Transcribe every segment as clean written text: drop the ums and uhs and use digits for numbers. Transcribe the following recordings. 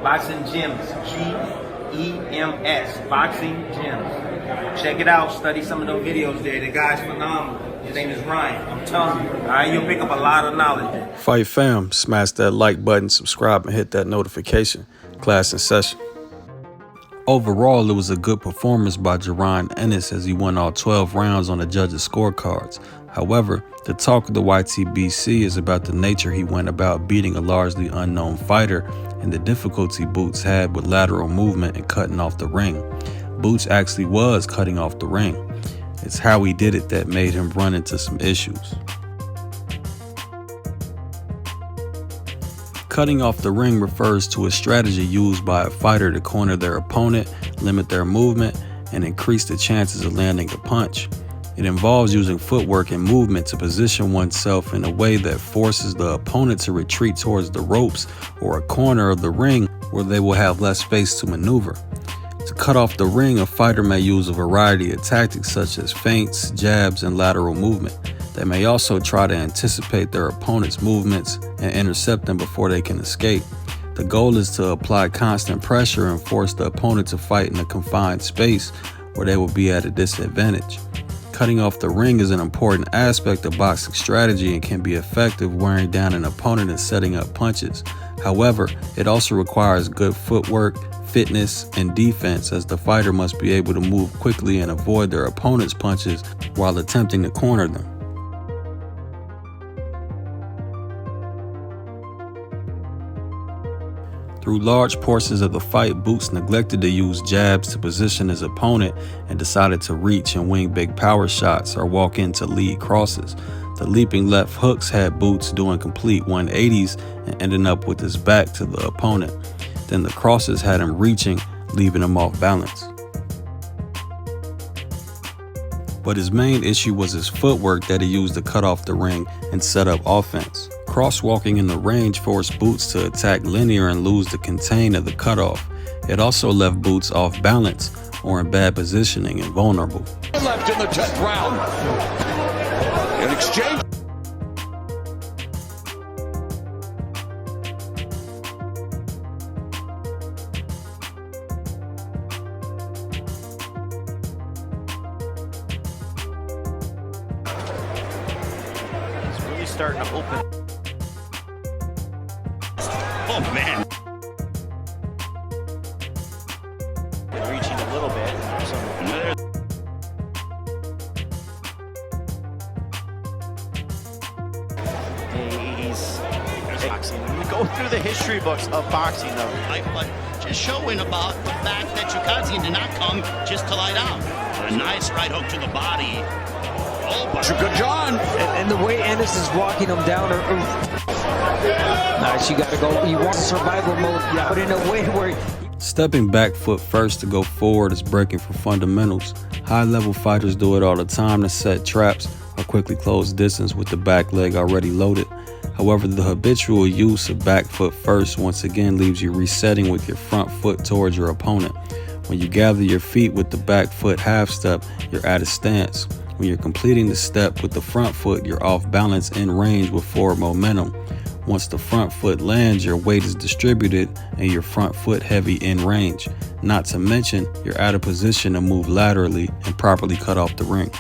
Boxing Gyms, G-E-M-S, Boxing Gyms. Check it out, study some of those videos there. The guy's phenomenal. His name is Ryan. I'm telling you, all right, you'll pick up a lot of knowledge there. Fight fam, smash that like button, subscribe, and hit that notification. Class in session. Overall, it was a good performance by Jaron Ennis as he won all 12 rounds on the judges' scorecards. However, the talk of the YTBC is about the nature he went about beating a largely unknown fighter and the difficulty Boots had with lateral movement and cutting off the ring. Boots actually was cutting off the ring. It's how he did it that made him run into some issues. Cutting off the ring refers to a strategy used by a fighter to corner their opponent, limit their movement, and increase the chances of landing a punch. It involves using footwork and movement to position oneself in a way that forces the opponent to retreat towards the ropes or a corner of the ring where they will have less space to maneuver. To cut off the ring, a fighter may use a variety of tactics such as feints, jabs, and lateral movement. They may also try to anticipate their opponent's movements and intercept them before they can escape. The goal is to apply constant pressure and force the opponent to fight in a confined space where they will be at a disadvantage. Cutting off the ring is an important aspect of boxing strategy and can be effective wearing down an opponent and setting up punches. However, it also requires good footwork, fitness, and defense, as the fighter must be able to move quickly and avoid their opponent's punches while attempting to corner them. Through large portions of the fight, Boots neglected to use jabs to position his opponent and decided to reach and wing big power shots or walk into lead crosses. The leaping left hooks had Boots doing complete 180s and ending up with his back to the opponent. Then the crosses had him reaching, leaving him off balance. But his main issue was his footwork that he used to cut off the ring and set up offense. Crosswalking in the range forced Boots to attack linear and lose the contain of the cutoff. It also left Boots off balance or in bad positioning and vulnerable. Left in the 10th round. In exchange. It's really starting to open. Oh man. Reaching a little bit. He's boxing. We go through the history books of boxing, though. But just showing about the fact that Chukadzian did not come just to lie down. A nice right hook to the body. Oh, but Good John. And the way Ennis is walking him down. Nice, you got to go. You want survival mode, but in a way where... Stepping back foot first to go forward is breaking for fundamentals. High-level fighters do it all the time to set traps or quickly close distance with the back leg already loaded. However, the habitual use of back foot first once again leaves you resetting with your front foot towards your opponent. When you gather your feet with the back foot half step, you're at a stance. When you're completing the step with the front foot, you're off balance in range with forward momentum. Once the front foot lands, your weight is distributed and your front foot heavy in range. Not to mention, you're out of position to move laterally and properly cut off the ring.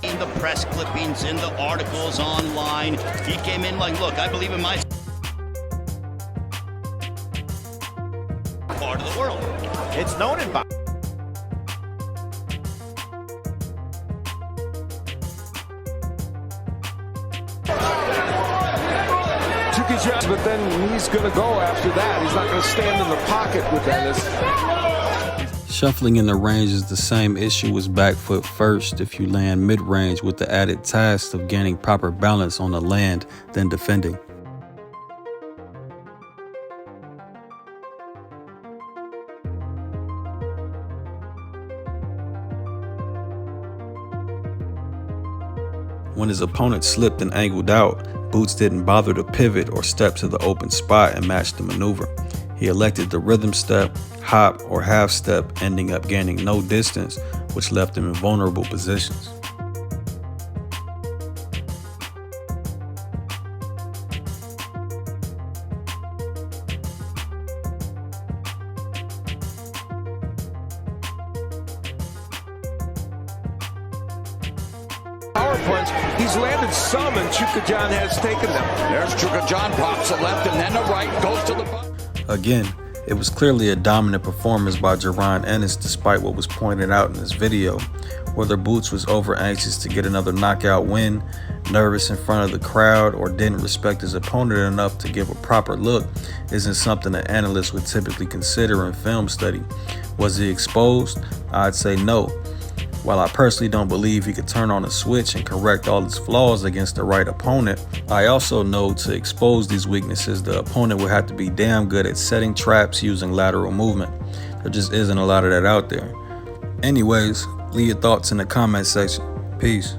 in the press clippings, in the articles online, he came in like, look, I believe in my part of the world. It's known in boxing. Took his shot, but then he's going to go after that. He's not going to stand in the pocket with Ennis. Shuffling in the range is the same issue as back foot first if you land mid-range, with the added task of gaining proper balance on the land than defending. When his opponent slipped and angled out, Boots didn't bother to pivot or step to the open spot and match the maneuver. He elected the rhythm step, hop, or half step, ending up gaining no distance, which left him in vulnerable positions. points. He's landed some, and Chukajan has taken them. There's Chukajan, pops the left and then the right, goes to the button. Again, it was clearly a dominant performance by Jaron Ennis despite what was pointed out in this video. Whether Boots was over anxious to get another knockout win, nervous in front of the crowd, or didn't respect his opponent enough to give a proper look isn't something that analysts would typically consider in film study. Was he exposed? I'd say no. While I personally don't believe he could turn on a switch and correct all his flaws against the right opponent, I also know to expose these weaknesses, the opponent would have to be damn good at setting traps using lateral movement. There just isn't a lot of that out there. Anyways, leave your thoughts in the comment section. Peace.